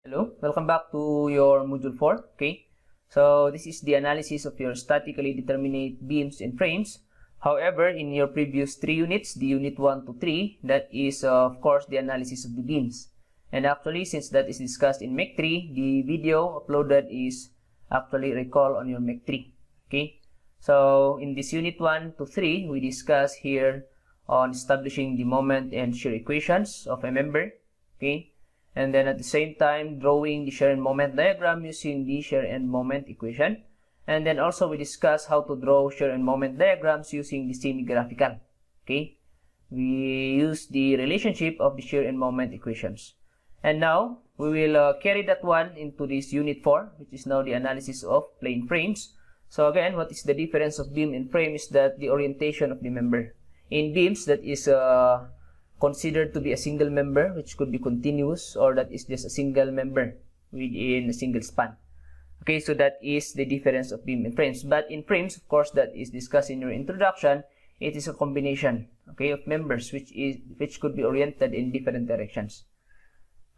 Hello, welcome back to your module 4. Okay, so this is the analysis of your statically determinate beams and frames. However, in your previous 3 units, the unit 1 to 3, that is of course the analysis of the beams. And actually, since that is discussed in MEC 3, the video uploaded is actually recall on your MEC 3. Okay, so in this unit 1 to 3, we discuss here on establishing the moment and shear equations of a member. Okay, and then at the same time drawing the shear and moment diagram using the shear and moment equation. And then also we discuss how to draw shear and moment diagrams using the semi-graphical. Okay, we use the relationship of the shear and moment equations. And now we will carry that one into this unit 4, which is now the analysis of plane frames. So again, what is the difference of beam and frame is that the orientation of the member. In beams, that is considered to be a single member, which could be continuous, or that is just a single member within a single span. Okay, so that is the difference of beam and frames. But in frames, of course, that is discussed in your introduction, it is a combination, okay, of members which could be oriented in different directions.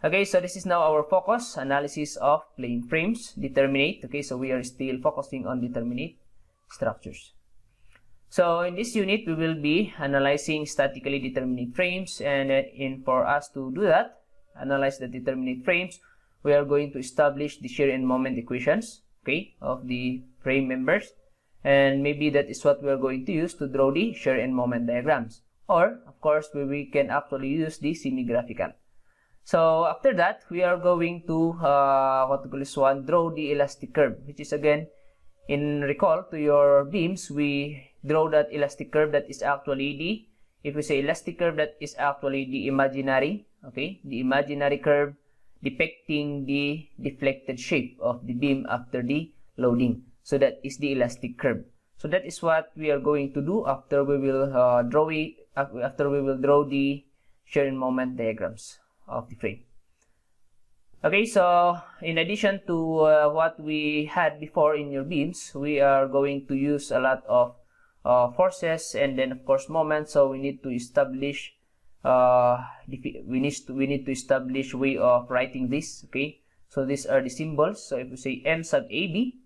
Okay, so this is now our focus, analysis of plane frames, determinate. Okay, so we are still focusing on determinate structures. So in this unit, we will be analyzing statically determinate frames, and for us to do that, analyze the determinate frames, we are going to establish the shear and moment equations, okay, of the frame members, and maybe that is what we are going to use to draw the shear and moment diagrams. Or, of course, we can actually use the semi-graphical. So after that, we are going to draw the elastic curve, which is again, in recall to your beams, we draw that elastic curve that is actually the, if we say elastic curve, that is actually the imaginary, okay, the imaginary curve depicting the deflected shape of the beam after the loading. So that is the elastic curve. So that is what we are going to do after we will draw the shear and moment diagrams of the frame. Okay, so in addition to what we had before in your beams, we are going to use a lot of forces and then of course moments. So we need to establish establish way of writing this. Okay, so these are the symbols. So if we say M sub AB,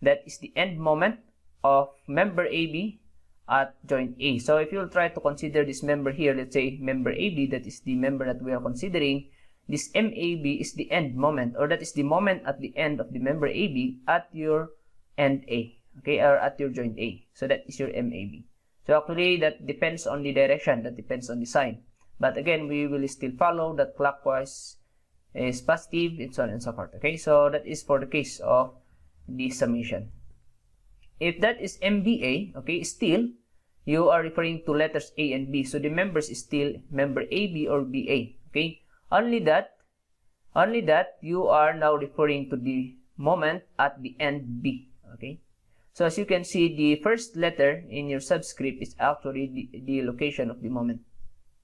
that is the end moment of member AB at joint A. So if you'll try to consider this member here, let's say member AB, that is the member that we are considering. This MAB is the end moment, or that is the moment at the end of the member AB at your end A, okay, or at your joint A. So that is your MAB. So actually that depends on the direction, that depends on the sign. But again, we will still follow that clockwise is positive and so on and so forth. Okay, so that is for the case of the summation. If that is MBA, okay, still you are referring to letters A and B. So the members is still member AB or BA. Okay. Only that you are now referring to the moment at the end B. Okay, so as you can see, the first letter in your subscript is actually the location of the moment.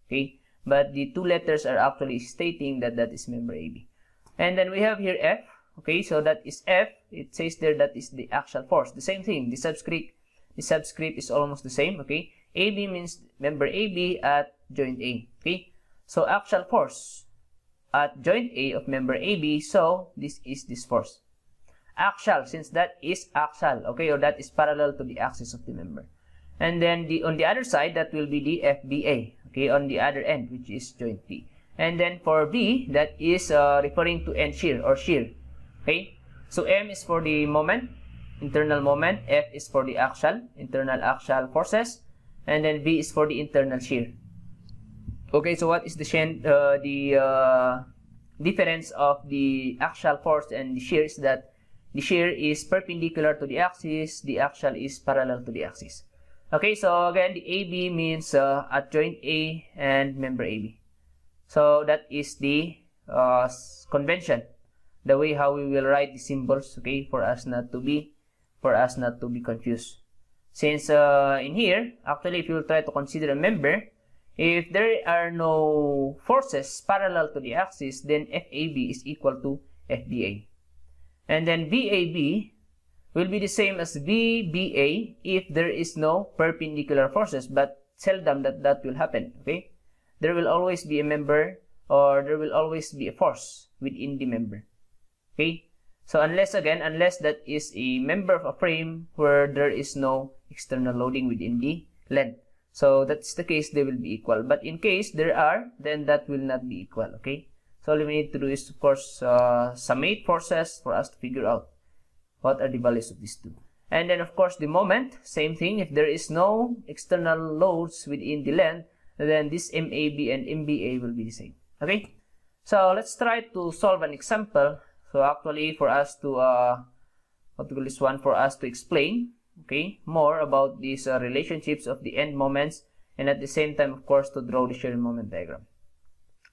Okay, but the 2 letters are actually stating that that is member AB. And then we have here F. Okay, so that is F. It says there that is the axial force. The same thing. The subscript is almost the same. Okay, AB means member AB at joint A. Okay, so axial force at joint A of member AB, so this is this force. Axial, since that is axial, okay, or that is parallel to the axis of the member. And then on the other side, that will be the FBA, okay, on the other end, which is joint B. And then for B, that is referring to end shear or shear, okay. So M is for the moment, internal moment, F is for the axial, internal axial forces, and then B is for the internal shear. Okay, so what is the difference of the axial force and the shear is that the shear is perpendicular to the axis, the axial is parallel to the axis. Okay, so again, the AB means at joint A and member AB. So that is the convention, the way how we will write the symbols, okay, for us not to be confused. Since in here, actually, if you will try to consider a member, if there are no forces parallel to the axis, then FAB is equal to FBA. And then VAB will be the same as VBA if there is no perpendicular forces, but seldom that will happen, okay? There will always be a member, or there will always be a force within the member. Okay, so unless that is a member of a frame where there is no external loading within the length. So that's the case, they will be equal. But in case there are, then that will not be equal. Okay, so all we need to do is, of course, summate forces for us to figure out what are the values of these two. And then, of course, the moment, same thing. If there is no external loads within the length, then this MAB and MBA will be the same. Okay, so let's try to solve an example. So actually, for us to for us to explain, okay, more about these relationships of the end moments, and at the same time, of course, to draw the shear and moment diagram.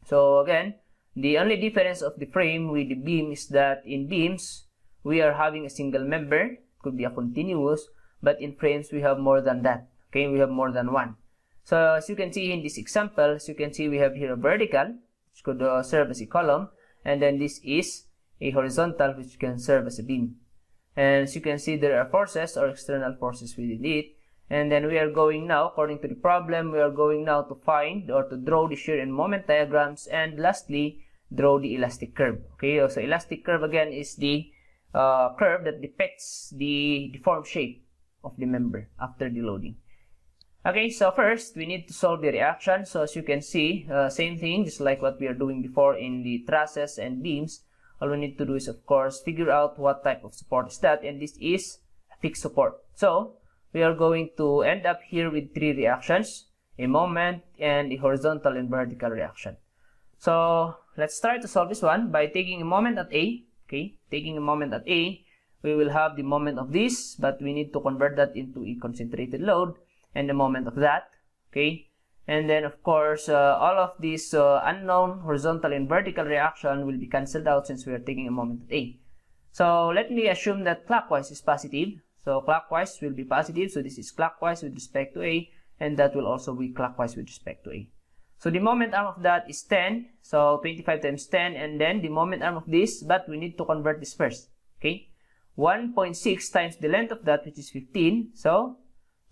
So again, the only difference of the frame with the beam is that in beams we are having a single member, could be a continuous, but in frames we have more than that. Okay, we have more than one. So as you can see in this example, as you can see, we have here a vertical, which could serve as a column, and then this is a horizontal, which can serve as a beam. And as you can see, there are forces or external forces within it. And then we are going now, according to the problem, we are going now to find or to draw the shear and moment diagrams, and lastly, draw the elastic curve. Okay, so elastic curve again is the curve that depicts the deformed shape of the member after the loading. Okay, so first we need to solve the reaction. So as you can see, same thing, just like what we are doing before in the trusses and beams. All we need to do is, of course, figure out what type of support is that, and this is a fixed support. So we are going to end up here with three reactions: a moment and a horizontal and vertical reaction. So let's try to solve this one by taking a moment at A. Okay, taking a moment at A, we will have the moment of this, but we need to convert that into a concentrated load, and the moment of that. Okay, and then of course all of these unknown horizontal and vertical reaction will be cancelled out since we are taking a moment at A. So let me assume that clockwise is positive. So clockwise will be positive, so this is clockwise with respect to A, and that will also be clockwise with respect to A. So the moment arm of that is 10, so 25 times 10, and then the moment arm of this, but we need to convert this first. Okay, 1.6 times the length of that, which is 15, so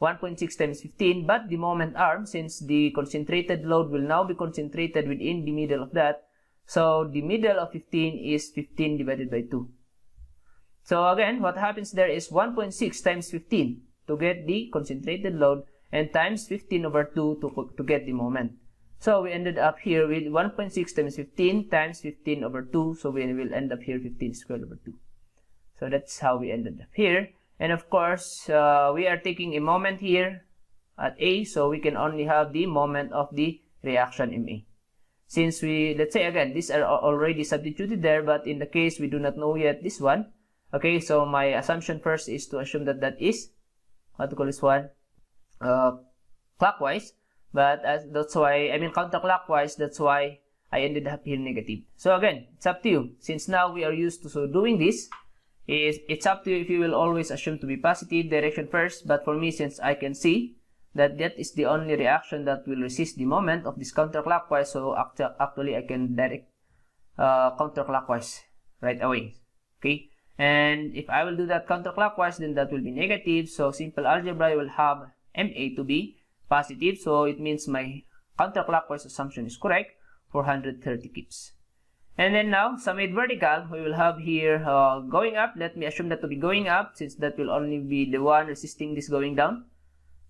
1.6 times 15, but the moment arm, since the concentrated load will now be concentrated within the middle of that, so the middle of 15 is 15 divided by 2. So again, what happens there is 1.6 times 15 to get the concentrated load, and times 15 over 2 to get the moment. So we ended up here with 1.6 times 15 times 15 over 2, so we will end up here 15 squared over 2. So that's how we ended up here. And of course, we are taking a moment here at A, so we can only have the moment of the reaction MA. Since we, let's say again, these are already substituted there, but in the case we do not know yet this one. Okay, so my assumption first is to assume that that is, what to call this one, clockwise. But that's why, I mean counterclockwise, that's why I ended up here negative. So again, it's up to you. Since now we are used to doing this, it's up to you if you will always assume to be positive direction first. But for me, since I can see that that is the only reaction that will resist the moment of this counterclockwise, so actually I can direct counterclockwise right away. Okay, and if I will do that counterclockwise, then that will be negative. So simple algebra will have MA to be positive, so it means my counterclockwise assumption is correct for 130 kips. And then now, summate vertical, we will have here going up. Let me assume that to be going up, since that will only be the one resisting this going down.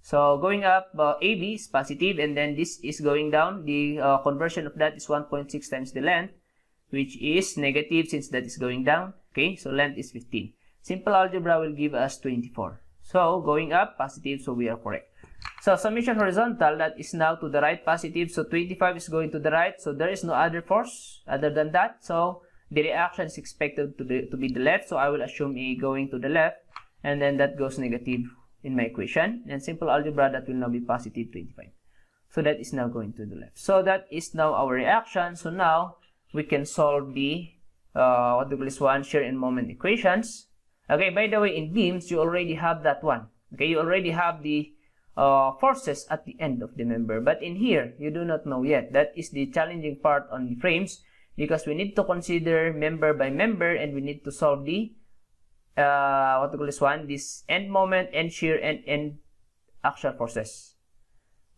So going up, AB is positive, and then this is going down. The conversion of that is 1.6 times the length, which is negative since that is going down. Okay, so length is 15. Simple algebra will give us 24. So going up, positive, so we are correct. So summation horizontal, that is now to the right positive, so 25 is going to the right, so there is no other force other than that, so the reaction is expected to be the left, so I will assume A going to the left, and then that goes negative in my equation, and simple algebra, that will now be positive 25. So that is now going to the left. So that is now our reaction. So now we can solve the what do we call this one, shear and moment equations. Okay, by the way, in beams you already have that one. Okay, you already have the forces at the end of the member, but in here you do not know yet. That is the challenging part on the frames, because we need to consider member by member, and we need to solve the what to call this one, this end moment, end shear, and end axial forces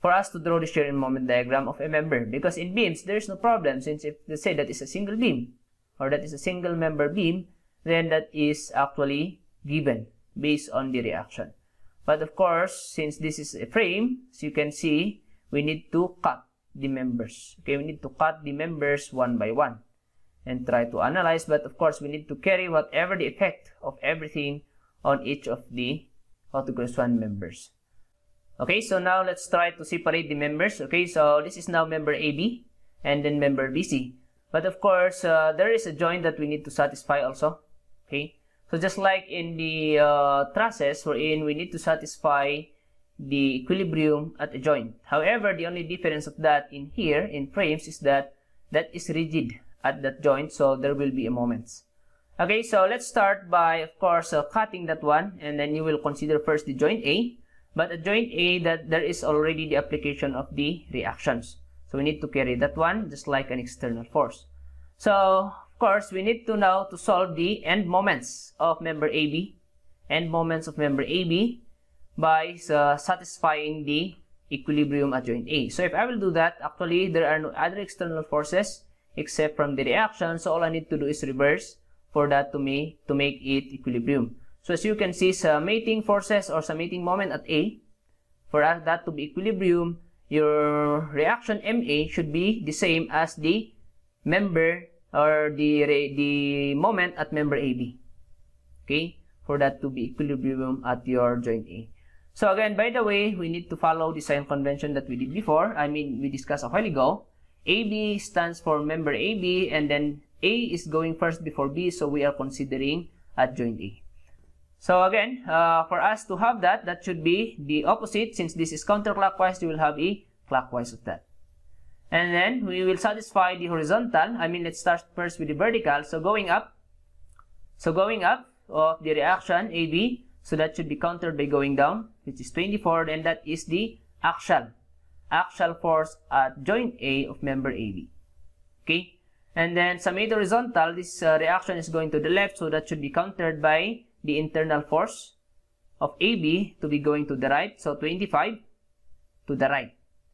for us to draw the shear and moment diagram of a member. Because in beams there is no problem, since if let's say that is a single beam or that is a single member beam, then that is actually given based on the reaction. But of course, since this is a frame, as you can see, we need to cut the members. Okay, we need to cut the members one by one and try to analyze. But of course, we need to carry whatever the effect of everything on each of the autograph 1 members. Okay, so now let's try to separate the members. Okay, so this is now member AB and then member BC. But of course, there is a joint that we need to satisfy also. Okay, so just like in the trusses wherein we need to satisfy the equilibrium at a joint. However, the only difference of that in here in frames is that that is rigid at that joint, so there will be a moments. Okay, so let's start by, of course, cutting that one, and then you will consider first the joint A. But at joint A, that there is already the application of the reactions. So we need to carry that one just like an external force. So, of course, we need to now to solve the end moments of member AB, end moments of member AB by satisfying the equilibrium at joint A. So if I will do that, actually there are no other external forces except from the reaction. So all I need to do is reverse for that to make it equilibrium. So as you can see, summating forces or summating moment at A, for that to be equilibrium, your reaction MA should be the same as the member or the moment at member AB. Okay, for that to be equilibrium at your joint A. So again, by the way, we need to follow the sign convention that we did before. I mean, we discussed a while ago. AB stands for member AB, and then A is going first before B, so we are considering at joint A. So again, for us to have that, that should be the opposite. Since this is counterclockwise, you will have a clockwise of that. And then we will satisfy the horizontal. I mean, let's start first with the vertical. So going up of the reaction AB, so that should be countered by going down, which is 24, and that is the axial force at joint A of member AB. Okay, and then summate horizontal, this reaction is going to the left, so that should be countered by the internal force of AB to be going to the right, so 25 to the right.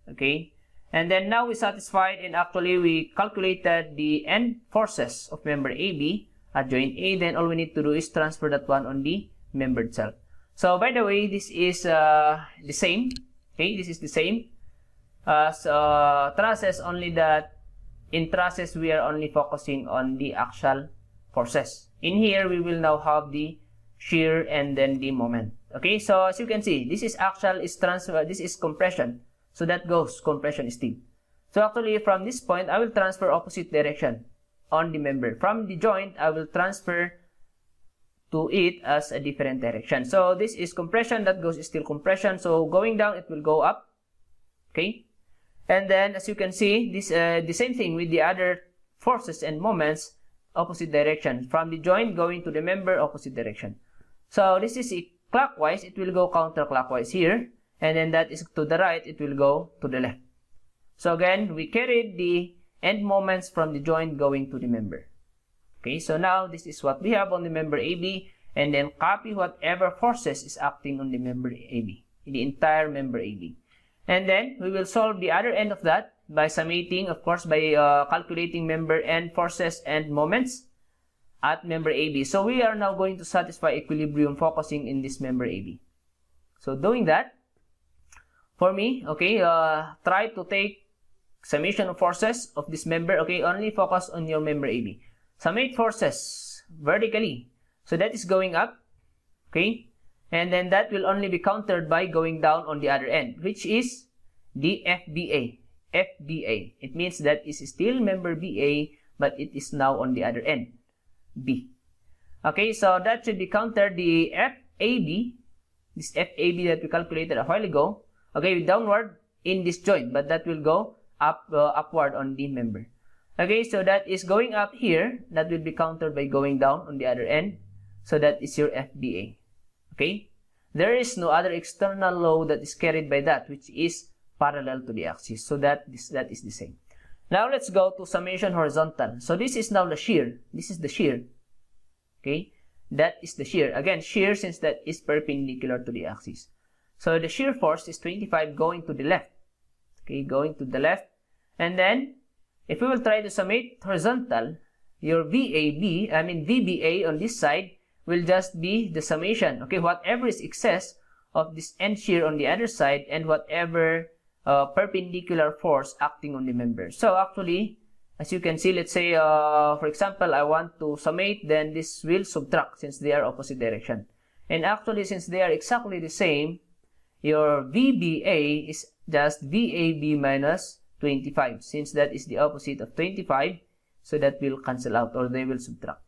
Okay, and then now we satisfied, and actually we calculated the end forces of member AB at joint A. Then all we need to do is transfer that one on the member itself. So by the way, this is the same. Okay, this is the same as trusses, only that in trusses we are only focusing on the axial forces. In here we will now have the shear and then the moment. Okay, so as you can see, this is axial, is transfer, this is compression, so that goes compression still. So actually from this point I will transfer opposite direction on the member. From the joint I will transfer to it as a different direction. So this is compression, that goes still compression, so going down it will go up. Okay, and then as you can see, this the same thing with the other forces and moments, opposite direction. From the joint going to the member, opposite direction. So this is clockwise, it will go counterclockwise here, and then that is to the right, it will go to the left. So again, we carried the end moments from the joint going to the member. Okay, so now this is what we have on the member AB, and then copy whatever forces is acting on the member AB, the entire member AB. And then we will solve the other end of that by summating, of course, by calculating member end forces and moments at member AB. So we are now going to satisfy equilibrium focusing in this member AB. So doing that, for me, okay, try to take summation of forces of this member. Okay, only focus on your member AB. Summate forces vertically, so that is going up. Okay, and then that will only be countered by going down on the other end, which is the FBA. FBA, it means that is still member BA, but it is now on the other end, B. Okay, so that should be countered the FAB, this FAB that we calculated a while ago. Okay, downward in this joint, but that will go up upward on the member. Okay, so that is going up here, that will be countered by going down on the other end. So that is your FBA. Okay, there is no other external load that is carried by that, which is parallel to the axis. So that is the same. Now let's go to summation horizontal. So this is now the shear. This is the shear. Okay, that is the shear. Again, shear, since that is perpendicular to the axis. So the shear force is 25 going to the left. Okay, going to the left. And then if we will try to summate horizontal, your VBA on this side will just be the summation. Okay, whatever is excess of this end shear on the other side and whatever perpendicular force acting on the member. So actually, as you can see, let's say, for example, I want to summate, then this will subtract since they are opposite direction. And actually, since they are exactly the same, your VBA is just VAB minus 25, since that is the opposite of 25, so that will cancel out, or they will subtract.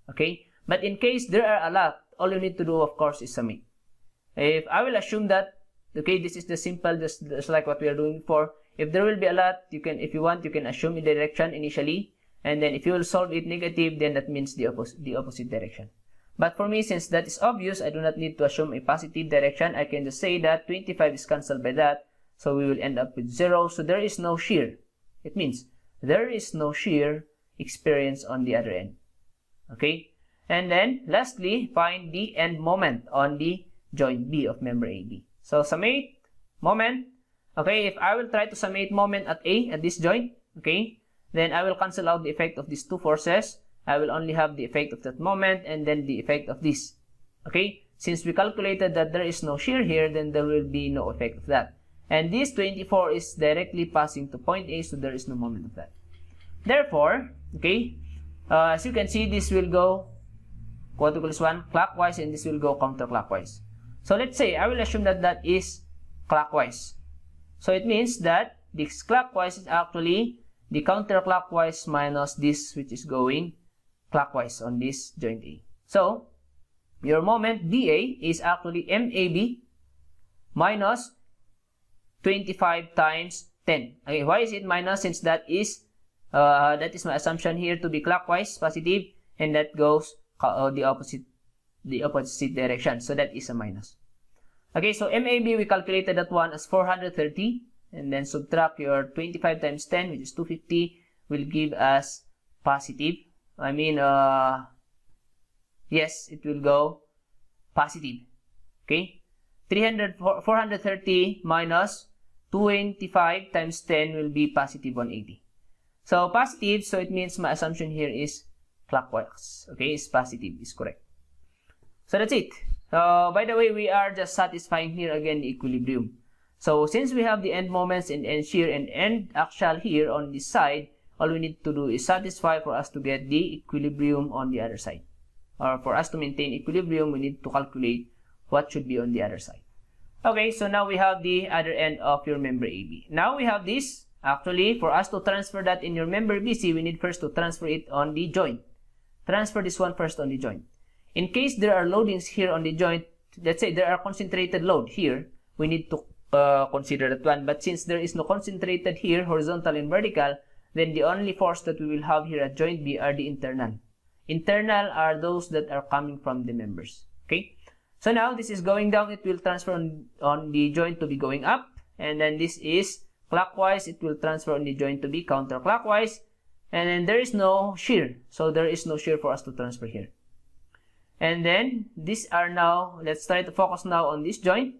Okay, but in case there are a lot, all you need to do, of course, is summate. If I will assume that, okay, this is the simple, just like what we are doing before. If there will be a lot, you can, if you want, you can assume a direction initially, and then if you will solve it negative, then that means the opposite direction. But for me, since that is obvious, I do not need to assume a positive direction. I can just say that 25 is cancelled by that, so we will end up with 0. So there is no shear. It means there is no shear experience on the other end. Okay? And then, lastly, find the end moment on the joint B of member AB. So, summate moment. Okay, if I will try to summate moment at A, at this joint, okay, then I will cancel out the effect of these two forces. I will only have the effect of that moment and then the effect of this. Okay, since we calculated that there is no shear here, then there will be no effect of that. And this 24 is directly passing to point A, so there is no moment of that. Therefore, okay, as you can see, this will go quad equals 1 clockwise and this will go counterclockwise. So let's say I will assume that that is clockwise. So it means that this clockwise is actually the counterclockwise minus this which is going clockwise on this joint A. So your moment BA is actually MAB minus 25 times 10. Okay, why is it minus? Since that is my assumption here to be clockwise, positive, and that goes the opposite direction. So that is a minus. Okay, so MAB we calculated that one as 430, and then subtract your 25 times 10, which is 250, will give us positive. Yes, it will go positive. Okay, 430 minus 25 times 10 will be positive 180. So positive, so it means my assumption here is clockwise. Okay, is positive, is correct. So that's it. By the way, we are just satisfying here again the equilibrium. So since we have the end moments and end shear and end axial here on this side, all we need to do is satisfy for us to get the equilibrium on the other side. Or for us to maintain equilibrium, we need to calculate what should be on the other side. Okay, so now we have the other end of your member AB. Now we have this. Actually, for us to transfer that in your member BC, we need first to transfer it on the joint. Transfer this one first on the joint. In case there are loadings here on the joint, let's say there are concentrated load here, we need to consider that one. But since there is no concentrated here, horizontal and vertical, then the only force that we will have here at joint B are the internal. Internal are those that are coming from the members. Okay, so now this is going down, it will transfer on the joint to be going up, and then this is clockwise, it will transfer on the joint to be counterclockwise, and then there is no shear, so there is no shear for us to transfer here. And then these are now, let's try to focus now on this joint.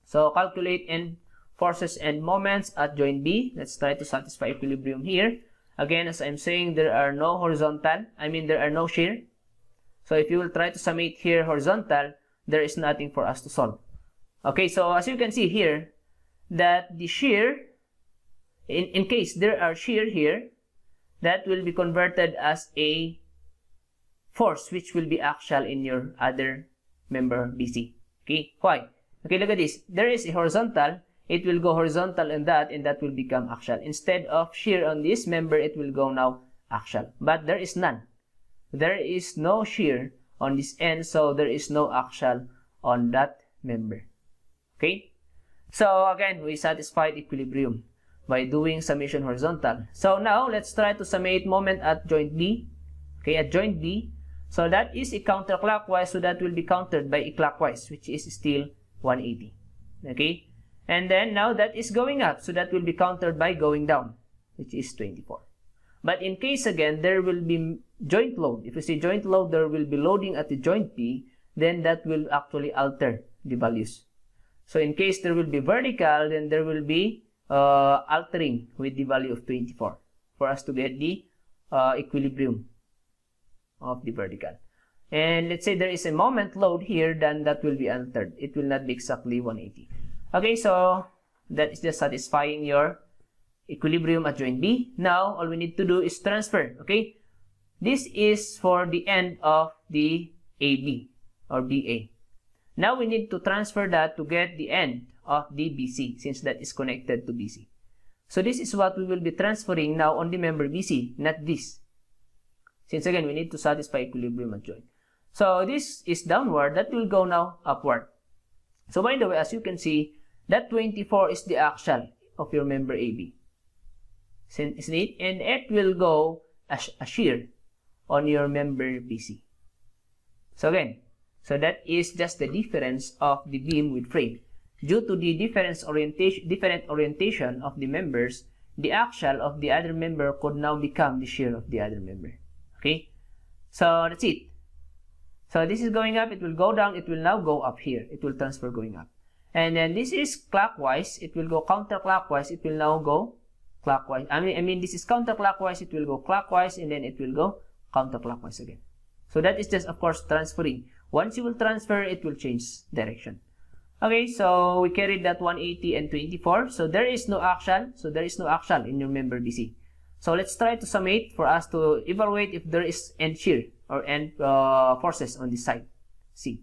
So calculate end forces and moments at joint B. Let's try to satisfy equilibrium here. Again, as I'm saying, there are no horizontal, there are no shear. So if you will try to summate here horizontal, there is nothing for us to solve. Okay, so as you can see here, that the shear, in case there are shear here, that will be converted as a force which will be axial in your other member BC. Okay, why? Okay, look at this. There is a horizontal, it will go horizontal in that, and that will become axial. Instead of shear on this member, it will go now axial. But there is none. There is no shear on this end, so there is no axial on that member. Okay? So again, we satisfied equilibrium by doing summation horizontal. So now, let's try to summate moment at joint B. Okay, at joint B. So that is a counterclockwise, so that will be countered by a clockwise, which is still 180. Okay? And then now that is going up, so that will be countered by going down, which is 24. But in case again, there will be joint load. If you see joint load, there will be loading at the joint B, then that will actually alter the values. So in case there will be vertical, then there will be altering with the value of 24 for us to get the equilibrium of the vertical. And let's say there is a moment load here, then that will be altered. It will not be exactly 180. Okay, so that is just satisfying your equilibrium at joint B. Now, all we need to do is transfer, okay? This is for the end of the AB or BA. Now, we need to transfer that to get the end of the BC since that is connected to BC. So, this is what we will be transferring now on the member BC, not this. Since again, we need to satisfy equilibrium at joint. So, this is downward, that will go now upward. So, by the way, as you can see, that 24 is the axial of your member AB. Isn't it? And it will go as a shear on your member BC. So again, so that is just the difference of the beam with frame. Due to the different orientation of the members, the axial of the other member could now become the shear of the other member. Okay? So that's it. So this is going up, it will go down, it will now go up here. It will transfer going up. And then this is clockwise, it will go counterclockwise, it will now go clockwise. I mean this is counterclockwise, it will go clockwise, and then it will go counterclockwise again. So that is just, of course, transferring. Once you will transfer, it will change direction. Okay, so we carried that 180 and 24. So there is no axial. So there is no axial in your member BC. So let's try to summate for us to evaluate if there is end shear or end forces on this side. C.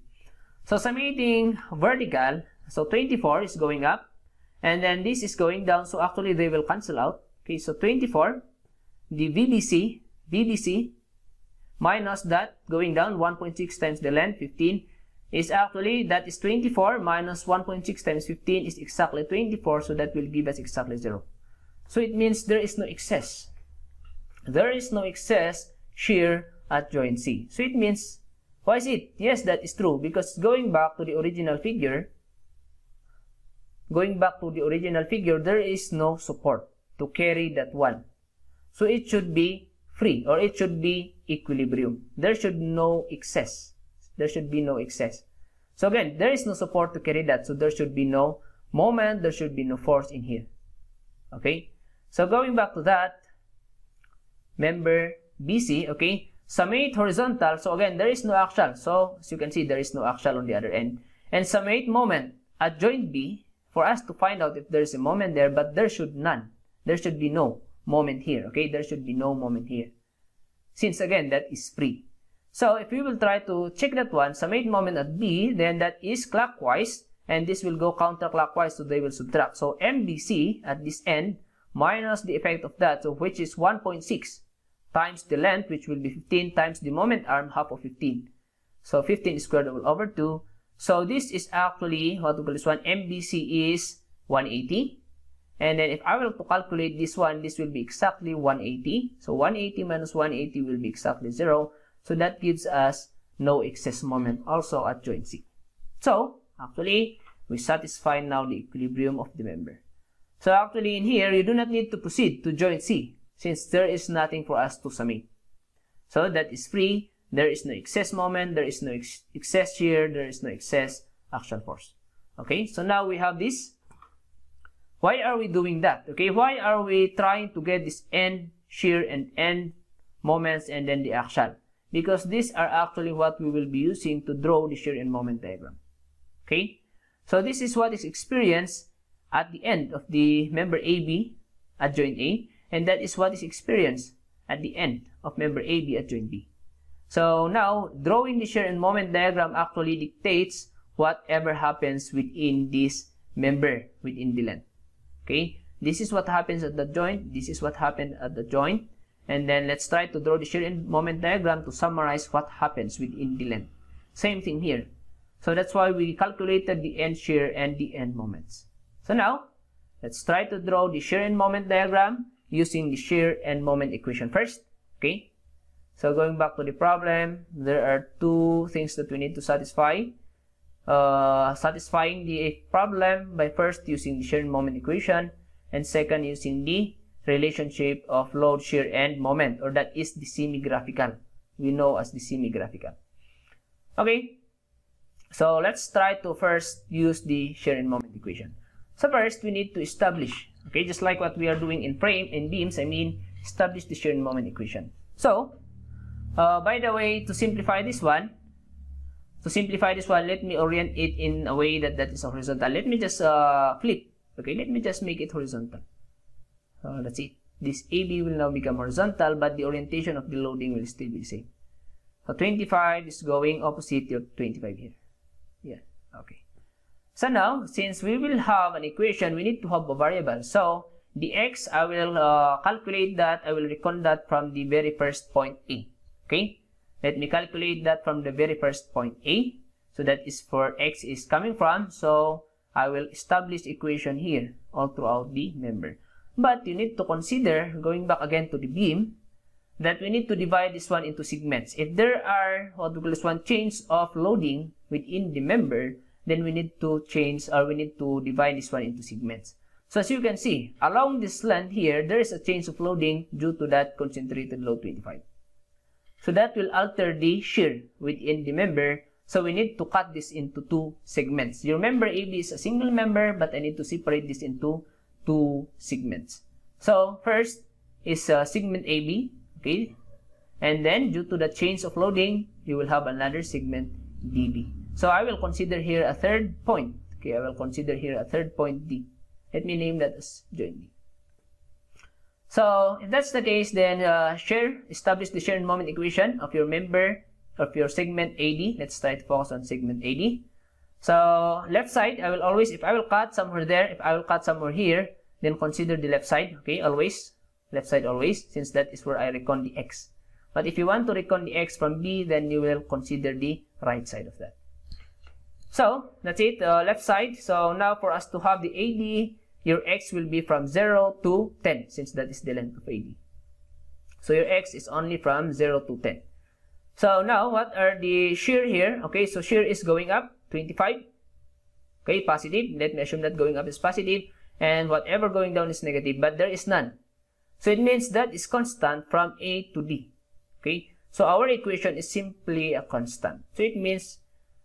So summating vertical, so 24 is going up, and then this is going down. So actually they will cancel out. Okay, so 24, the VBC minus that going down 1.6 times the length 15 is actually, that is 24 minus 1.6 times 15 is exactly 24, so that will give us exactly 0. So it means there is no excess. There is no excess shear at joint C. So it means, why is it? Yes, that is true, because going back to the original figure, there is no support to carry that one. So it should be free, or it should be equilibrium. There should be no excess. So again, there is no support to carry that, so there should be no moment, there should be no force in here. Okay? So going back to that, member BC, okay, summate horizontal. So again, there is no axial. So as you can see, there is no axial on the other end. And summate moment at joint B for us to find out if there is a moment there, but there should be no moment here. Okay, there should be no moment here, since again that is free. So if we will try to check that one, summate moment at B, then that is clockwise, and this will go counterclockwise, so they will subtract. So MBC at this end minus the effect of that, so which is 1.6 times the length, which will be 15, times the moment arm, half of 15. So 15 squared over 2. So this is actually, what we call this one, MBC is 180. And then if I will to calculate this one, this will be exactly 180. So 180 minus 180 will be exactly 0. So that gives us no excess moment also at joint C. So actually, we satisfy now the equilibrium of the member. So actually in here, you do not need to proceed to joint C, since there is nothing for us to summate. So that is free. There is no excess moment, there is no excess shear, there is no excess axial force. Okay, so now we have this. Why are we doing that? Okay, why are we trying to get this end shear and end moments and then the axial? Because these are actually what we will be using to draw the shear and moment diagram. Okay, so this is what is experienced at the end of the member AB at joint A, and that is what is experienced at the end of member AB at joint B. So now, drawing the shear and moment diagram actually dictates whatever happens within this member, within the length. Okay, this is what happens at the joint, this is what happened at the joint, and then let's try to draw the shear and moment diagram to summarize what happens within the length. Same thing here. So that's why we calculated the end shear and the end moments. So now, let's try to draw the shear and moment diagram using the shear and moment equation first. Okay, so going back to the problem, there are two things that we need to satisfy. Satisfying the problem by first using the shear and moment equation, and second using the relationship of load, shear, and moment, or that is the semi-graphical. We know as the semi-graphical. Okay, so let's try to first use the shear and moment equation. So first, we need to establish, okay, just like what we are doing in frame and beams, establish the shear and moment equation. So, by the way, to simplify this one, let me orient it in a way that is horizontal. Let me just flip. Okay, let me just make it horizontal. That's it. This AB will now become horizontal, but the orientation of the loading will still be the same. So 25 is going opposite your 25 here. Yeah, okay. So now, since we will have an equation, we need to have a variable. So the x, I will calculate that. I will recon that from the very first point A. Okay, let me calculate that from the very first point A. So that is for x is coming from. So I will establish equation here all throughout the member. But you need to consider, going back again to the beam, that we need to divide this one into segments. If there are what we call this one change of loading within the member, then we need to change, or we need to divide this one into segments. So as you can see, along this length here, there is a change of loading due to that concentrated load 25. So that will alter the shear within the member. So we need to cut this into two segments. You remember AB is a single member, but I need to separate this into two segments. So first is segment AB, okay, and then due to the change of loading, you will have another segment DB. So I will consider here a third point. Okay, I will consider here a third point D. Let me name that as joint D. So if that's the case, then establish the shear and moment equation of your member of your segment AD. Let's try to focus on segment AD. So left side, I will always, if I will cut somewhere there, if I will cut somewhere here, then consider the left side. Okay, always left side always, since that is where I recon the x. But if you want to recon the x from B, then you will consider the right side of that. So that's it, left side. So now for us to have the AD, your x will be from 0 to 10, since that is the length of AD. So your x is only from 0 to 10. So now what are the shear here? Okay, so shear is going up 25. Okay, positive. Let me assume that going up is positive, and whatever going down is negative, but there is none. So it means that is constant from A to D. Okay, so our equation is simply a constant. So it means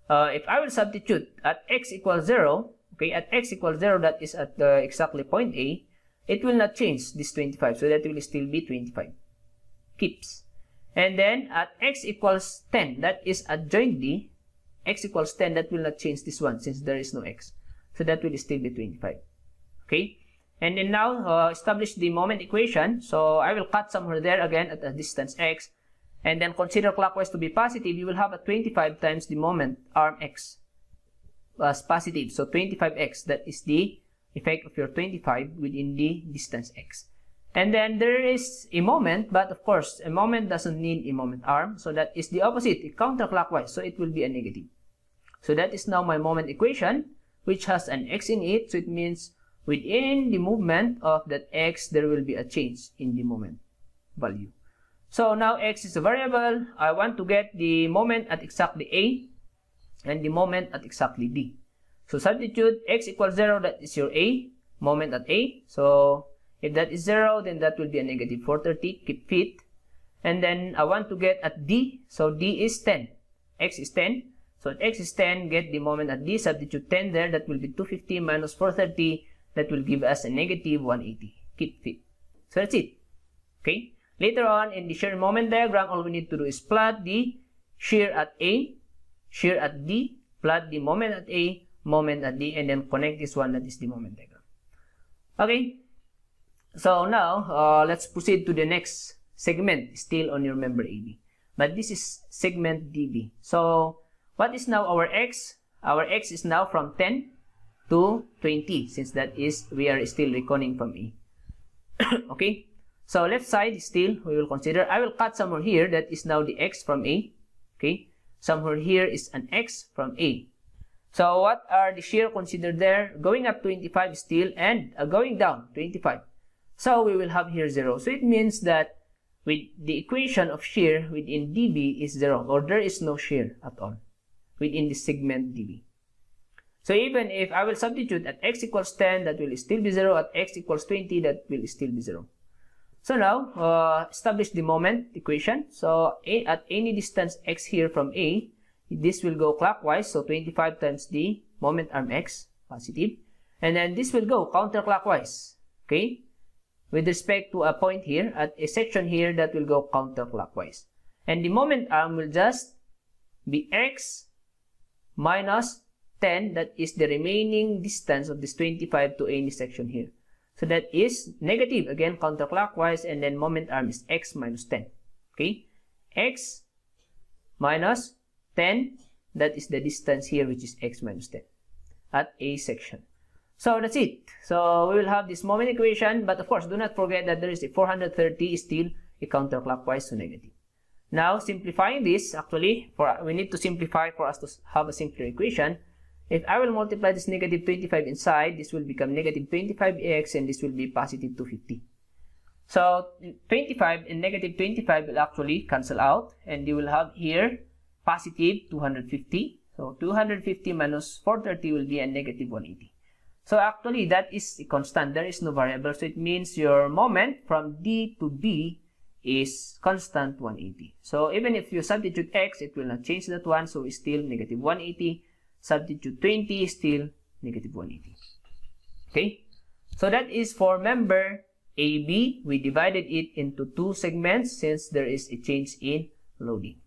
if I will substitute at x equals 0, okay, at x equals 0, that is at exactly point A, it will not change this 25. So that will still be 25. Keeps. And then at x equals 10, that is at joint D, x equals 10, that will not change this one since there is no x. So that will still be 25. Okay. And then now establish the moment equation. So I will cut somewhere there again at a distance x. And then consider clockwise to be positive. You will have a 25 times the moment arm x as positive. So 25x, that is the effect of your 25 within the distance x. And then there is a moment, but of course, a moment doesn't need a moment arm. So that is the opposite, counterclockwise. So it will be a negative. So that is now my moment equation, which has an x in it. So it means within the movement of that x, there will be a change in the moment value. So now x is a variable. I want to get the moment at exactly A and the moment at exactly D. So substitute x equals 0, that is your A, moment at A. So if that is 0, then that will be a negative 430, keep feet. And then I want to get at D. So D is 10, x is 10. So at x is 10, get the moment at D, substitute 10 there, that will be 250 minus 430, that will give us a negative 180, keep feet. So that's it. Okay. Later on in the shear moment diagram, all we need to do is plot the shear at A, shear at D, plot the moment at A, moment at D, and then connect this one, that is the moment diagram. Okay. So now, let's proceed to the next segment, still on your member AB. But this is segment DB. So, what is now our x? Our x is now from 10 to 20, since that is, we are still reconning from A. Okay. So, left side still, we will consider, I will cut somewhere here, that is now the x from A. Okay. Somewhere here is an x from A. So, what are the shear considered there? Going up 25 still, and going down 25. So we will have here 0. So it means that with the equation of shear within DB is 0, or there is no shear at all within the segment DB. So even if I will substitute at x equals 10, that will still be 0. At x equals 20, that will still be 0. So now, establish the moment equation. So at any distance x here from A, this will go clockwise. So 25 times the moment arm x, positive. And then this will go counterclockwise. Okay. with respect to a point here at a section here that will go counterclockwise. And the moment arm will just be x minus 10, that is the remaining distance of this 25 to any section here. So that is negative, again counterclockwise, and then moment arm is x minus 10. Okay, x minus 10, that is the distance here, which is x minus 10 at a section. So that's it. So we will have this moment equation, but of course do not forget that there is a 430 is still a counterclockwise, so negative. Now simplifying this, actually we need to simplify for us to have a simpler equation. If I will multiply this negative 25 inside, this will become negative 25x, and this will be positive 250. So 25 and negative 25 will actually cancel out, and you will have here positive 250. So 250 minus 430 will be a negative 180. So actually that is a constant, there is no variable, so it means your moment from D to B is constant 180. So even if you substitute x, it will not change that one, so it's still negative 180. Substitute 20, still negative 180. Okay, so that is for member AB. We divided it into two segments since there is a change in loading.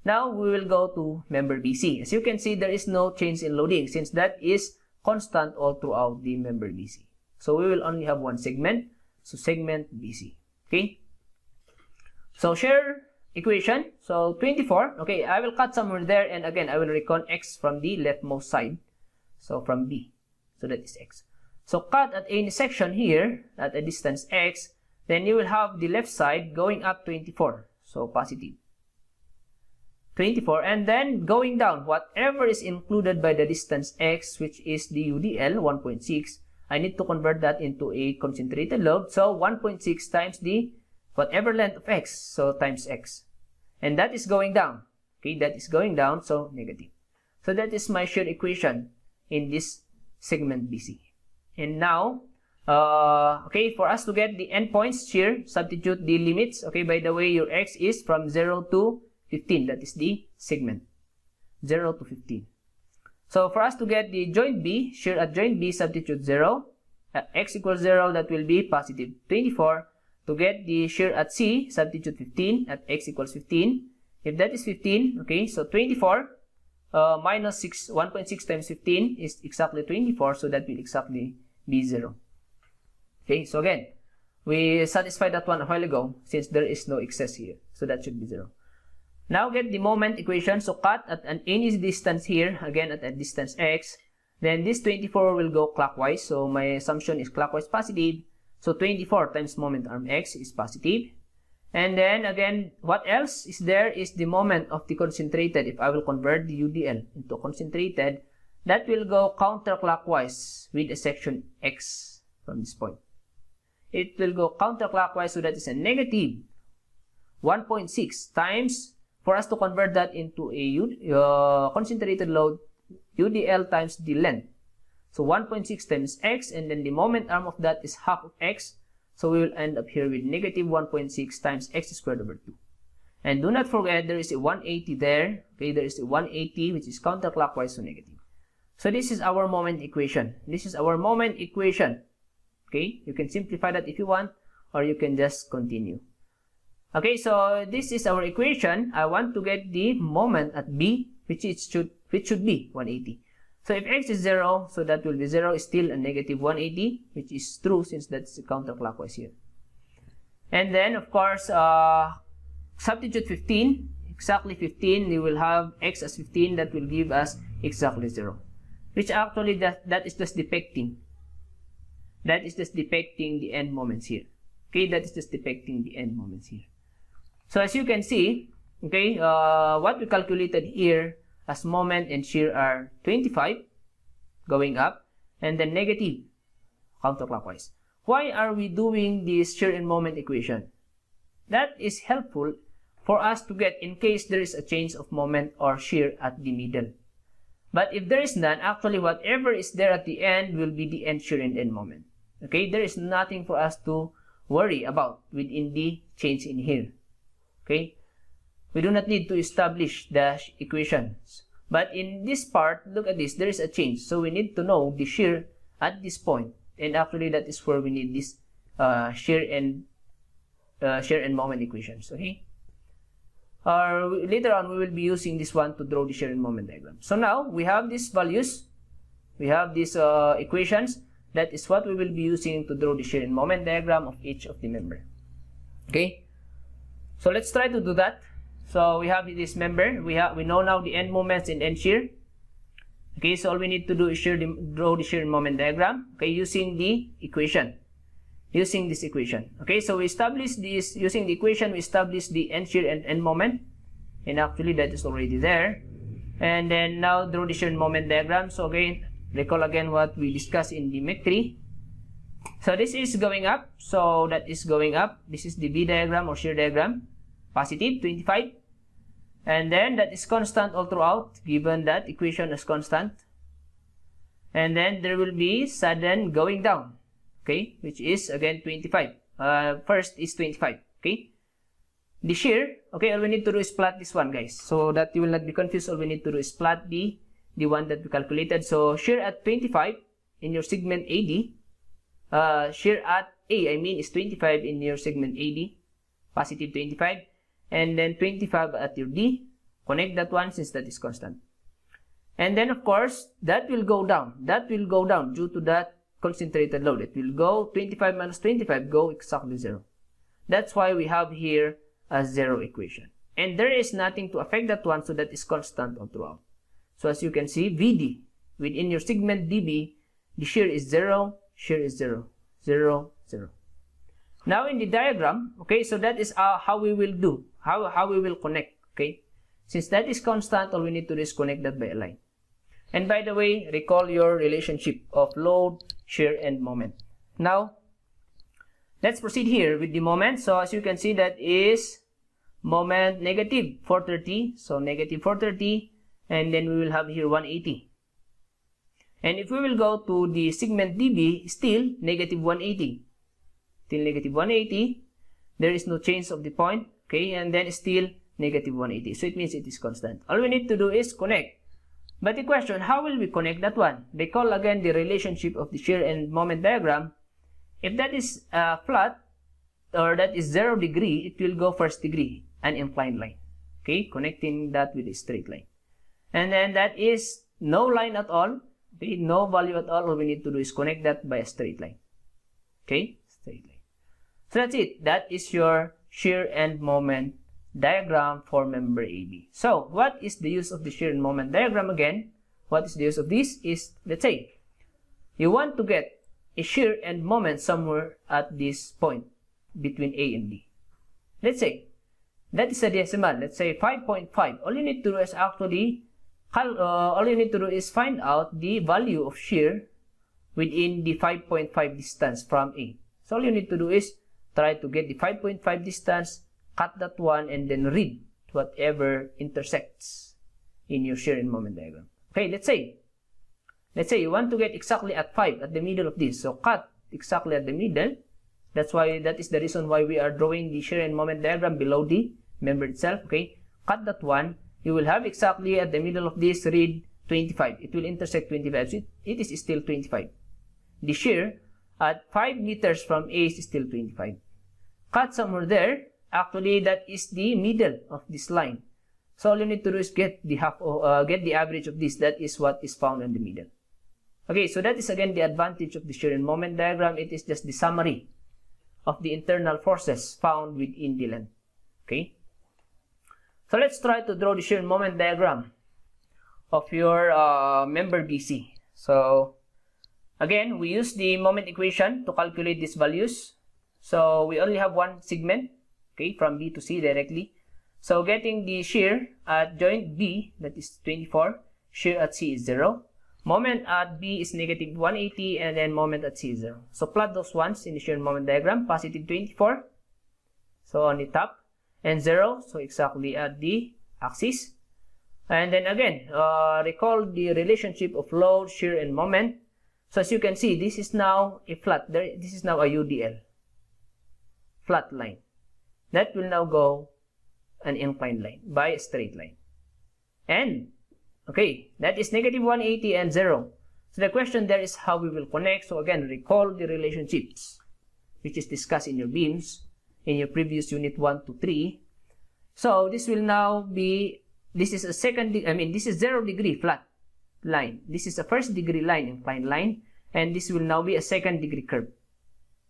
Now we will go to member BC. As you can see, there is no change in loading since that is constant all throughout the member BC. So we will only have one segment, so segment BC. Okay, so share equation, so 24, okay, I will cut somewhere there, and again I will recon x from the leftmost side, so from B, so that is x. So cut at any section here at a distance x, then you will have the left side going up 24, so positive 24, and then going down whatever is included by the distance x, which is the UDL 1.6. I need to convert that into a concentrated load, so 1.6 times the whatever length of x, so times x. And that is going down. Okay, that is going down, so negative. So that is my shear equation in this segment BC. And now, okay, for us to get the endpoints shear, substitute the limits. Okay, by the way, your x is from 0 to 15. That is the segment. 0 to 15. So for us to get the joint B, shear at joint B, substitute 0. At x equals 0, that will be positive 24. To get the shear at C, substitute 15 at x equals 15. If that is 15, okay, so 24 minus 1.6 times 15 is exactly 24, so that will exactly be 0. Okay, so again, we satisfied that one a while ago since there is no excess here, so that should be 0. Now get the moment equation, so cut at any distance here, again at a distance x, then this 24 will go clockwise, so my assumption is clockwise positive. So 24 times moment arm x is positive. And then again, what else is there is the moment of the concentrated. If I will convert the UDL into concentrated, that will go counterclockwise with a section x from this point. It will go counterclockwise, so that is a negative 1.6 times, for us to convert that into a concentrated load, UDL times the length. So 1.6 times x, and then the moment arm of that is half of x. So we will end up here with negative 1.6 times x squared over 2. And do not forget there is a 180 there. Okay, there is a 180 which is counterclockwise, so negative. So this is our moment equation. This is our moment equation. Okay, you can simplify that if you want, or you can just continue. Okay, so this is our equation. I want to get the moment at B, which should be 180. So if x is 0, so that will be 0 is still a negative 180, which is true since that's counterclockwise here. And then, of course, substitute 15, exactly 15, we will have x as 15, that will give us exactly 0. Which actually, that is just depicting. That is just depicting the end moments here. Okay, that is just depicting the end moments here. So as you can see, okay, what we calculated here as moment and shear are 25 going up, and then negative counterclockwise. Why are we doing this shear and moment equation? That is helpful for us to get in case there is a change of moment or shear at the middle. But if there is none, actually whatever is there at the end will be the end shear and end moment. Okay, there is nothing for us to worry about within the change in here. Okay, we do not need to establish the equations. But in this part, look at this, there is a change. So we need to know the shear at this point. And actually that is where we need this shear and moment equations. Okay. Later on, we will be using this one to draw the shear and moment diagram. So now we have these values, we have these equations. That is what we will be using to draw the shear and moment diagram of each of the member. Okay. So let's try to do that. So we have this member. We know now the end moments and end shear. Okay, so all we need to do is draw the shear and moment diagram. Okay, using the equation. Using this equation. Okay, so we establish this using the equation. We establish the end shear and end moment, and actually that is already there. And then now draw the shear and moment diagram. So again, recall again what we discussed in the MEC 3. So this is going up. So that is going up. This is the V diagram or shear diagram. Positive 25. And then that is constant all throughout, given that equation is constant. And then there will be sudden going down, okay, which is again 25. First is 25, okay. The shear, okay, all we need to do is plot this one, guys, so that you will not be confused. All we need to do is plot the one that we calculated. So shear at 25 in your segment AD, shear at A, I mean, is 25 in your segment AD, positive 25. And then 25 at your D. Connect that one since that is constant. And then of course that will go down. That will go down due to that concentrated load. It will go 25 minus 25, go exactly 0. That's why we have here a 0 equation. And there is nothing to affect that one, so that is constant all throughout. So as you can see, VD, within your segment DB, the shear is 0, shear is 0, 0, 0. Now in the diagram, okay, so that is how we will do, how we will connect, okay. Since that is constant, all we need to do is connect that by a line. And by the way, recall your relationship of load, shear, and moment. Now, let's proceed here with the moment. So as you can see, that is moment negative 430, so negative 430, and then we will have here 180. And if we will go to the segment DB, still negative 180. Still negative 180, there is no change of the point, okay, and then still negative 180, so it means it is constant. All we need to do is connect. But the question, how will we connect that one? Recall again the relationship of the shear and moment diagram. If that is flat, or that is 0 degree, it will go first degree, an inclined line, okay, connecting that with a straight line. And then that is no line at all, okay, no value at all we need to do is connect that by a straight line, okay, straight line. So that's it. That is your shear and moment diagram for member AB. So what is the use of the shear and moment diagram again? What is the use of this is, let's say, you want to get a shear and moment somewhere at this point between A and B. Let's say, that is a decimal. Let's say 5.5. All you need to do is actually, all you need to do is find out the value of shear within the 5.5 distance from A. So all you need to do is try to get the 5.5 distance, cut that one, and then read whatever intersects in your shear and moment diagram. Okay, let's say you want to get exactly at 5 at the middle of this. So cut exactly at the middle. That is the reason why we are drawing the shear and moment diagram below the member itself. Okay, cut that one. You will have exactly at the middle of this, read 25. It will intersect 25. So it is still 25. The shear at 5 meters from A is still 25. Cut somewhere there. Actually, that is the middle of this line. So all you need to do is get the average of this. That is what is found in the middle. Okay, so that is again the advantage of the shear and moment diagram. It is just the summary of the internal forces found within the length. Okay. So let's try to draw the shear and moment diagram of your member BC. So again, we use the moment equation to calculate these values. So we only have one segment, okay, from B to C directly. So getting the shear at joint B, that is 24, shear at C is 0. Moment at B is negative 180, and then moment at C is 0. So plot those ones in the shear and moment diagram. Positive 24, so on the top, and 0, so exactly at the axis. And then again, recall the relationship of load, shear, and moment. So as you can see, this is now a flat. This is now a UDL. Flat line. That will now go an inclined line by a straight line. And, okay, that is negative 180 and 0. So the question there is how we will connect. So again, recall the relationships which is discussed in your beams, in your previous unit 1 to 3. So this will now be, this is a this is 0 degree flat line. This is a first degree line, inclined line, and this will now be a second degree curve.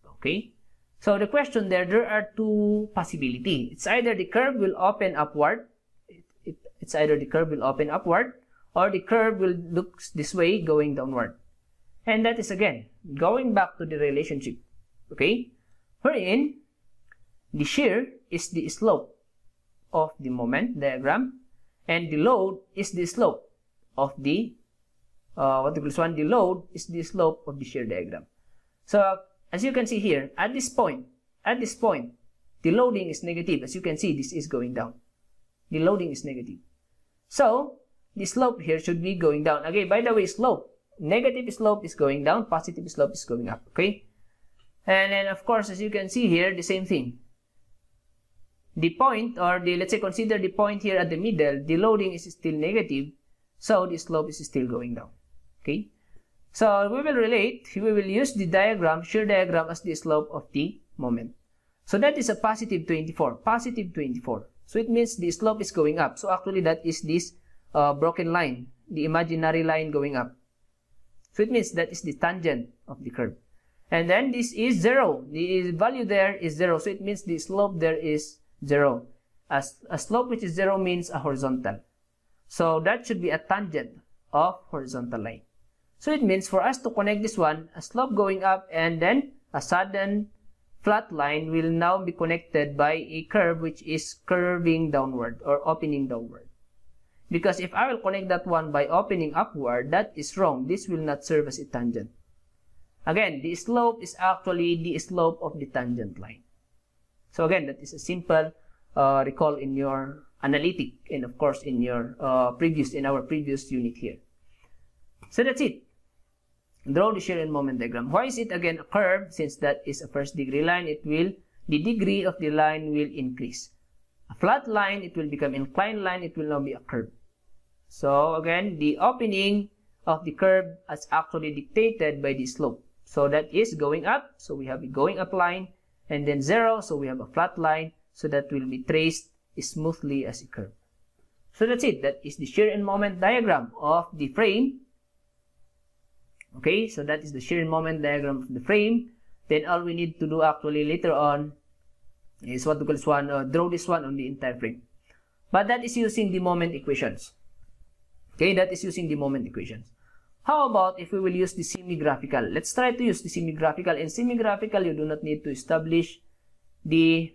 Okay? So the question there are two possibilities. It's either the curve will open upward, it's either the curve will open upward, or the curve will look this way going downward. And that is again going back to the relationship, okay, wherein the shear is the slope of the moment diagram and the load is the slope of the the load is the slope of the shear diagram. So as you can see here, at this point the loading is negative. As you can see, this is going down, the loading is negative, so the slope here should be going down. Okay, by the way, slope, negative slope is going down, positive slope is going up. Okay, and then of course, as you can see here, the same thing. The point, or the, let's say, consider the point here at the middle, the loading is still negative, so the slope is still going down. Okay, so we will use the diagram, shear diagram, as the slope of the moment. So that is a positive 24, positive 24. So it means the slope is going up. So actually that is this broken line, the imaginary line going up. So it means that is the tangent of the curve. And then this is 0. The value there is 0. So it means the slope there is 0. As a slope which is 0 means a horizontal. So that should be a tangent of horizontal line. So it means for us to connect this one, a slope going up and then a sudden flat line will now be connected by a curve which is curving downward or opening downward. Because if I will connect that one by opening upward, that is wrong. This will not serve as a tangent. Again, the slope is actually the slope of the tangent line. So again, that is a simple recall in your analytic and of course in your our previous unit here. So that's it. Draw the shear and moment diagram. Why is it again a curve? Since that is a first degree line, the degree of the line will increase. A flat line, it will become inclined line, it will now be a curve. So again, the opening of the curve is actually dictated by the slope. So that is going up, so we have a going up line, and then 0, so we have a flat line, so that will be traced smoothly as a curve. So that's it. That is the shear and moment diagram of the frame. Okay, so that is the shear and moment diagram of the frame. Then all we need to do actually later on is what we call this one, draw this one on the entire frame. But that is using the moment equations. Okay, that is using the moment equations. How about if we will use the semi-graphical? Let's try to use the semi-graphical. In semi-graphical, you do not need to establish the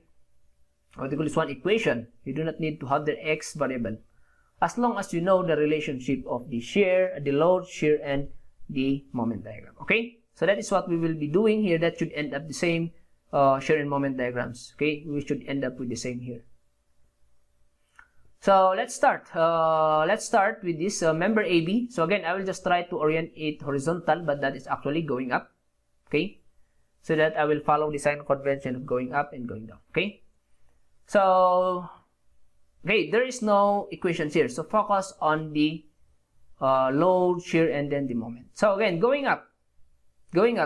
what we call this one equation. You do not need to have the x variable, as long as you know the relationship of the shear, the load, shear, and the moment diagram. Okay, so that is what we will be doing here. That should end up the same shear and moment diagrams. Okay, we should end up with the same here. So let's start. Let's start with this member AB. So again, I will just try to orient it horizontal, but that is actually going up. Okay, so that I will follow the sign convention of going up and going down. Okay, so okay, there is no equations here. So focus on the load, shear, and then the moment. So again, going up.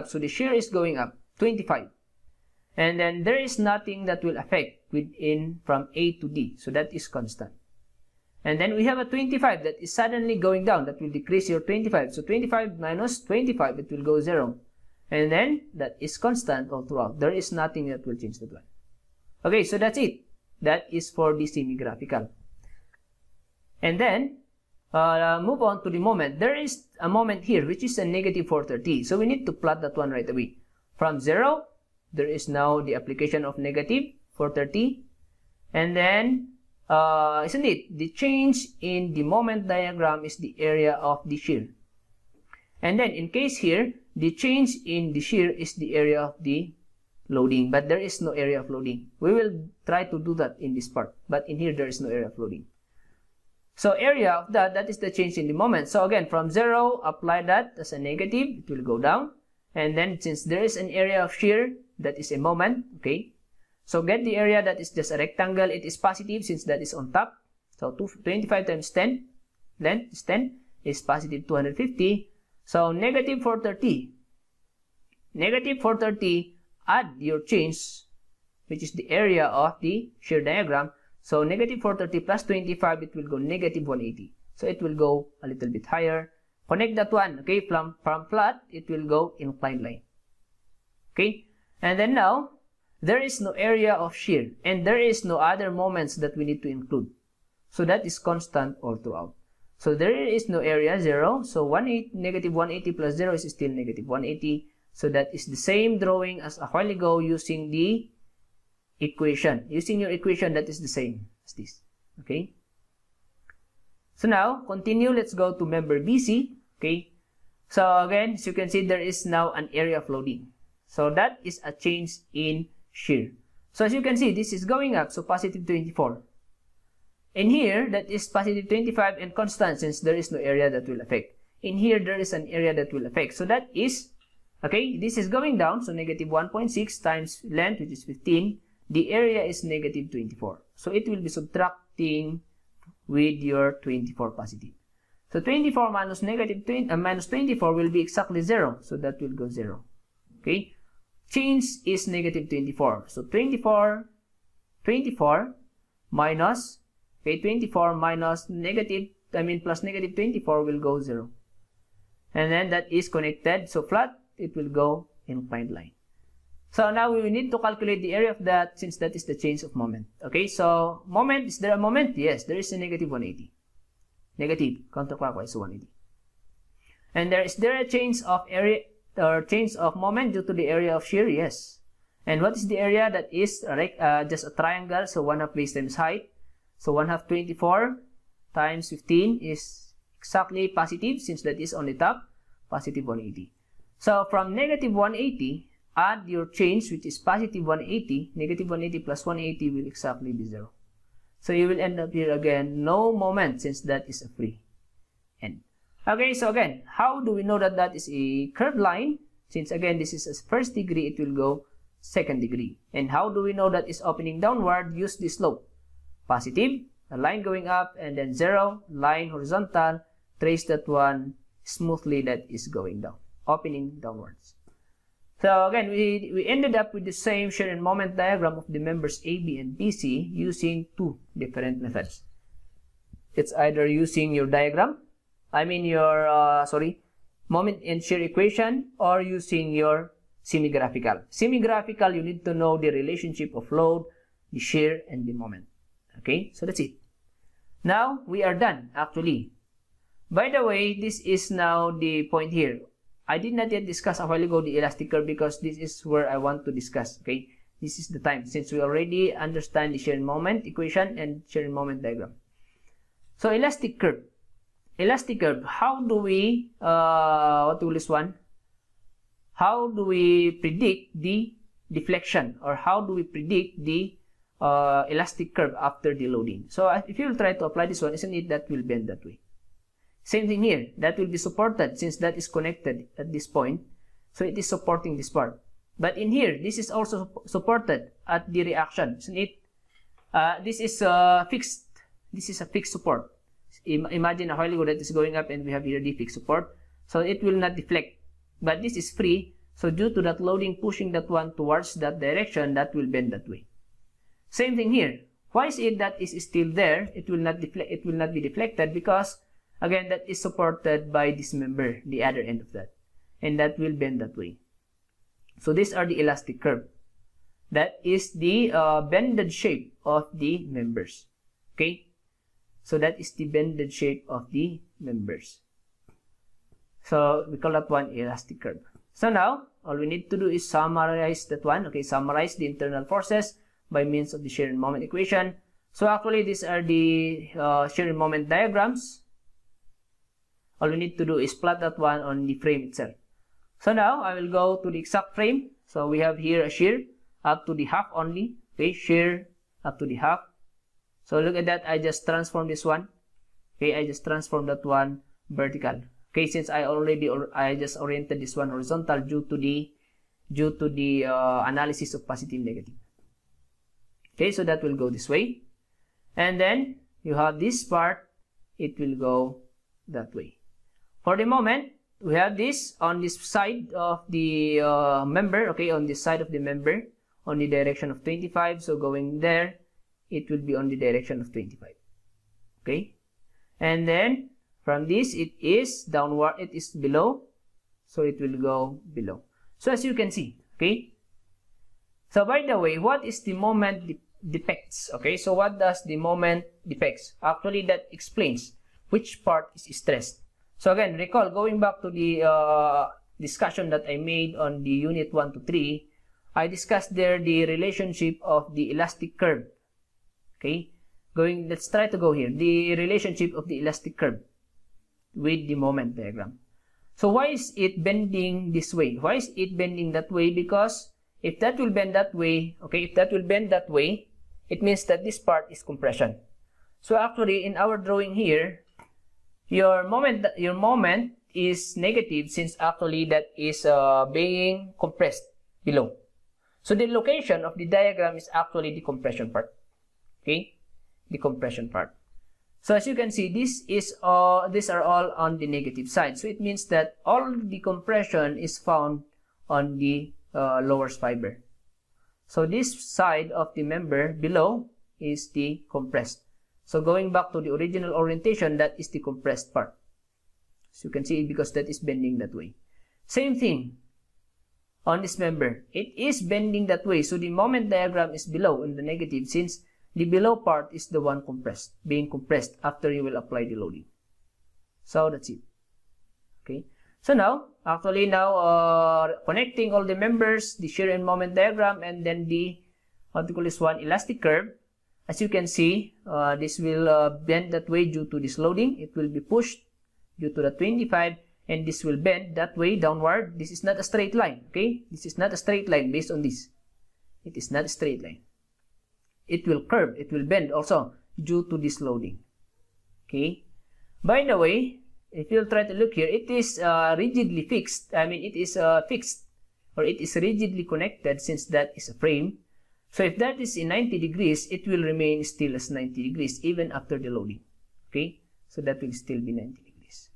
So the shear is going up 25, and then there is nothing that will affect within from A to D. So that is constant. And then we have a 25 that is suddenly going down. That will decrease your 25. So 25 minus 25, it will go 0. And then that is constant all throughout. There is nothing that will change that one. Okay, so that's it. That is for the semi-graphical. And then move on to the moment. There is a moment here which is a negative 430. So we need to plot that one right away. From 0, there is now the application of negative 430. And then isn't it? The change in the moment diagram is the area of the shear. And then in case here, the change in the shear is the area of the loading, but there is no area of loading. We will try to do that in this part, but in here there is no area of loading. So area of that is the change in the moment. So again, from 0, apply that as a negative, it will go down. And then since there is an area of shear, that is a moment, okay. So get the area that is just a rectangle. It is positive since that is on top. So 25 times 10, length is 10, is positive 250. So negative 430. Negative 430 add your change, which is the area of the shear diagram. So negative 430 plus 25, it will go negative 180. So it will go a little bit higher. Connect that one, okay, from flat, it will go inclined line. Okay, and then now, there is no area of shear, and there is no other moments that we need to include. So that is constant all throughout. So there is no area, 0. So negative 180 plus 0 is still negative 180. So that is the same drawing as a while ago using the equation. Using your equation, that is the same as this. Okay. So now, continue. Let's go to member BC. Okay. So again, as you can see, there is now an area of loading. So that is a change in shear. So as you can see, this is going up. So positive 24. In here, that is positive 25 and constant since there is no area that will affect. In here, there is an area that will affect. So that is, okay, this is going down. So negative 1.6 times length, which is 15. The area is negative 24. So it will be subtracting with your 24 positive. So 24 minus negative 20, minus 24 will be exactly 0. So that will go 0. Okay. Change is negative 24. So 24 minus, okay, 24 minus negative, plus negative 24 will go 0. And then that is connected. So flat, it will go inclined line. So now we need to calculate the area of that since that is the change of moment. Okay, so moment, is there a moment? Yes, there is a negative 180. Negative, counterclockwise, so 180. And is there a change of area or change of moment due to the area of shear? Yes. And what is the area? That is just a triangle, so 1/2 base times height. So 1/2 24 times 15 is exactly positive since that is on the top, positive 180. So from negative 180, add your change, which is positive 180. Negative 180 plus 180 will exactly be 0. So you will end up here again, no moment since that is a free end. Okay, so again, how do we know that that is a curved line? Since again, this is a first degree, it will go second degree. And how do we know that is opening downward? Use the slope. Positive, a line going up, and then 0, line horizontal, trace that one smoothly that is going down, opening downwards. So again, we ended up with the same shear and moment diagram of the members AB and BC using two different methods. It's either using your diagram, moment and shear equation, or using your semi-graphical. Semi-graphical, you need to know the relationship of load, the shear, and the moment. Okay, so that's it. Now, we are done, actually. By the way, this is now the point here. I did not yet discuss a while ago the elastic curve because this is where I want to discuss, okay? This is the time since we already understand the shear and moment equation and shear and moment diagram. So, elastic curve. Elastic curve, how do we, How do we predict the deflection, or how do we predict the elastic curve after the loading? So, if you will try to apply this one, isn't it that will bend that way? Same thing here, that will be supported since that is connected at this point. So it is supporting this part. But in here, this is also supported at the reaction, isn't it? This is fixed. This is a fixed support. Imagine a while ago that is going up and we have here the fixed support. So it will not deflect. But this is free. So due to that loading pushing that one towards that direction, that will bend that way. Same thing here. Why is it that is still there? It will not deflect. It will not be deflected because again, that is supported by this member, the other end of that. And that will bend that way. So these are the elastic curve. That is the bended shape of the members. Okay? So that is the bended shape of the members. So we call that one elastic curve. So now, all we need to do is summarize that one. Okay, summarize the internal forces by means of the shear and moment equation. So actually, these are the shear and moment diagrams. All we need to do is plot that one on the frame itself. So now, I will go to the exact frame. So we have here a shear up to the half only. Okay, shear up to the half. So look at that, I just transformed this one. Okay, I just transformed that one vertical. Okay, since I just oriented this one horizontal due to the analysis of positive negative. Okay, so that will go this way. And then, you have this part, it will go that way. For the moment, we have this on this side of the member, okay, on this side of the member, on the direction of 25. So going there, it will be on the direction of 25. Okay, and then from this, it is downward, it is below, so it will go below. So as you can see, okay. So by the way, what is the moment defects? Okay, so what does the moment defects? Actually, that explains which part is stressed. So again, recall, going back to the discussion that I made on the unit 1 to 3, I discussed there the relationship of the elastic curve. Okay, let's try to go here. The relationship of the elastic curve with the moment diagram. So why is it bending this way? Why is it bending that way? Because if that will bend that way, okay, if that will bend that way, it means that this part is compression. So actually, in our drawing here, your moment is negative, since actually that is being compressed below. So the location of the diagram is actually the compression part. Okay, the compression part. So as you can see, these are all on the negative side. So it means that all the compression is found on the lower fiber. So this side of the member below is the compressed. So going back to the original orientation, that is the compressed part. So you can see it because that is bending that way. Same thing on this member. It is bending that way. So the moment diagram is below in the negative, since the below part is the one being compressed after you will apply the loading. So that's it. Okay. So now, actually connecting all the members, the shear and moment diagram, and then the, what we call this one, elastic curve. As you can see, this will bend that way due to this loading. It will be pushed due to the 25, and this will bend that way downward. This is not a straight line, okay? This is not a straight line based on this. It is not a straight line. It will curve, it will bend also due to this loading, okay? By the way, if you'll try to look here, it is rigidly fixed. I mean, it is fixed, or it is rigidly connected, since that is a frame. So if that is in 90 degrees, it will remain still as 90 degrees even after the loading. Okay, so that will still be 90 degrees.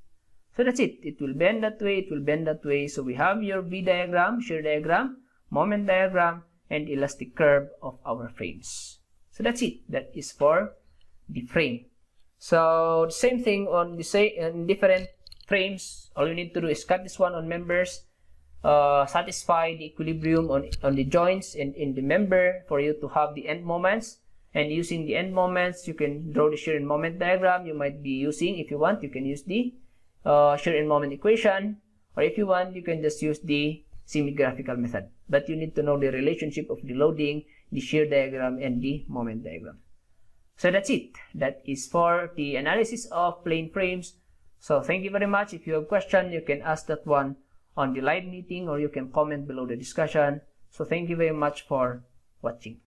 So that's it. It will bend that way, it will bend that way. So we have your V diagram, shear diagram, moment diagram, and elastic curve of our frames. So that's it. That is for the frame. So the same thing on the different frames. All you need to do is cut this one on members, satisfy the equilibrium on the joints and in the member for you to have the end moments. And using the end moments, you can draw the shear and moment diagram. You might be using, if you want, you can use the shear and moment equation, or if you want, you can just use the semi-graphical method. But you need to know the relationship of the loading, the shear diagram, and the moment diagram. So that's it. That is for the analysis of plane frames. So thank you very much. If you have a question, you can ask that one on the live meeting, or you can comment below the discussion. So thank you very much for watching.